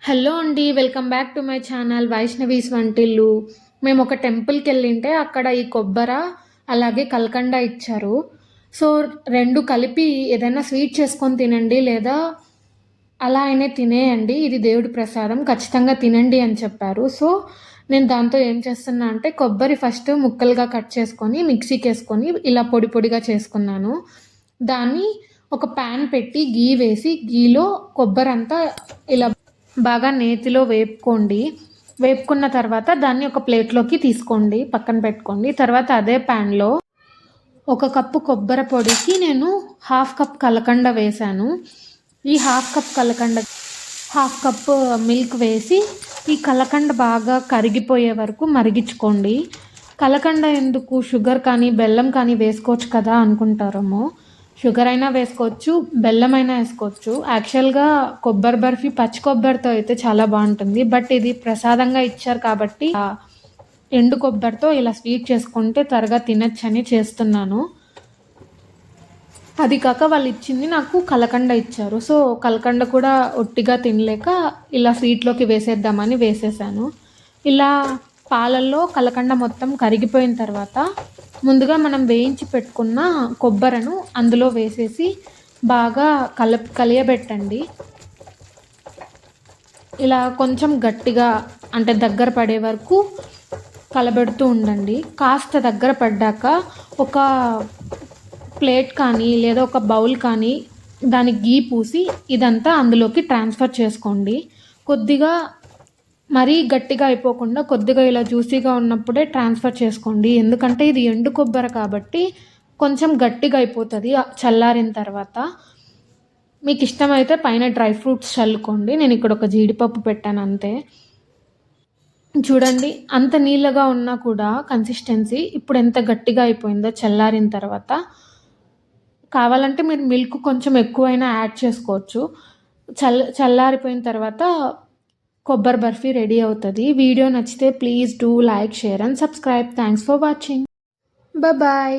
Hello అండి. Welcome back to my channel Vaishnavi's వంటిల్లు. మేము ఒక టెంపుల్కి వెళ్ళింటే అక్కడ ఈ కొబ్బర అలాగే కల్కండ ఇచ్చారు. సో 2 కలిపి ఏదైనా స్వీట్ చేసుకొని తినండి, లేదా అలా అయినా తినేయండి, ఇది దేవుడి ప్రసాదం, ఖచ్చితంగా తినండి అని చెప్పారు. సో నేను దాంతో ఏం చేస్తున్నా అంటే కొబ్బరి ఫస్ట్ ముక్కలుగా కట్ చేసుకొని మిక్సీకి వేసుకొని ఇలా పొడి పొడిగా చేసుకున్నాను. దాన్ని ఒక ప్యాన్ పెట్టి గీ వేసి గీలో కొబ్బరి అంతా ఇలా బాగా నేతిలో వేపుకోండి. వేపుకున్న తర్వాత దాన్ని ఒక ప్లేట్లోకి తీసుకోండి, పక్కన పెట్టుకోండి. తర్వాత అదే ప్యాన్లో 1 కప్పు కొబ్బరి పొడికి నేను 1/2 కప్ కలకండ వేశాను. ఈ 1/2 కప్ కలకండ 1/2 కప్పు మిల్క్ వేసి ఈ కలకండ బాగా కరిగిపోయే వరకు మరిగించుకోండి. కలకండ ఎందుకు, షుగర్ కానీ బెల్లం కానీ వేసుకోవచ్చు కదా అనుకుంటారేమో. షుగర్ అయినా వేసుకోవచ్చు, బెల్లం అయినా వేసుకోవచ్చు. యాక్చువల్గా కొబ్బరి బర్ఫీ పచ్చి కొబ్బరితో అయితే చాలా బాగుంటుంది. బట్ ఇది ప్రసాదంగా ఇచ్చారు కాబట్టి ఎండు కొబ్బరితో ఇలా స్వీట్ చేసుకుంటే త్వరగా తినచ్చని చేస్తున్నాను. అది కాక వాళ్ళు ఇచ్చింది నాకు కలకండ ఇచ్చారు. సో కలకండ కూడా ఒట్టిగా తినలేక ఇలా స్వీట్లోకి వేసేద్దామని వేసేసాను. ఇలా పాలల్లో కలకండ మొత్తం కరిగిపోయిన తర్వాత ముందుగా మనం వేయించి పెట్టుకున్న కొబ్బరిను అందులో వేసేసి బాగా కలియబెట్టండి. ఇలా కొంచెం గట్టిగా అంటే దగ్గర పడే వరకు కలబెడుతూ ఉండండి. కాస్త దగ్గర పడ్డాక ఒక ప్లేట్ కానీ లేదా ఒక బౌల్ కానీ దానికి గీ పూసి ఇదంతా అందులోకి ట్రాన్స్ఫర్ చేసుకోండి. కొద్దిగా మరీ గట్టిగా అయిపోకుండా కొద్దిగా ఇలా జ్యూసీగా ఉన్నప్పుడే ట్రాన్స్ఫర్ చేసుకోండి. ఎందుకంటే ఇది ఎండు కొబ్బరి కాబట్టి కొంచెం గట్టిగా అయిపోతుంది చల్లారిన తర్వాత. మీకు ఇష్టమైతే పైన డ్రై ఫ్రూట్స్ చల్లుకోండి. నేను ఇక్కడ ఒక జీడిపప్పు పెట్టాను అంతే. చూడండి, అంత నీళ్ళగా ఉన్నా కూడా కన్సిస్టెన్సీ ఇప్పుడు ఎంత గట్టిగా అయిపోయిందో చల్లారిన తర్వాత. కావాలంటే మీరు మిల్క్ కొంచెం ఎక్కువైనా యాడ్ చేసుకోవచ్చు. చల్లారిపోయిన తర్వాత కొబ్బరి బర్ఫీ రెడీ అవుతుంది. వీడియో నచ్చితే please do like, share and subscribe. Thanks for watching. Bye.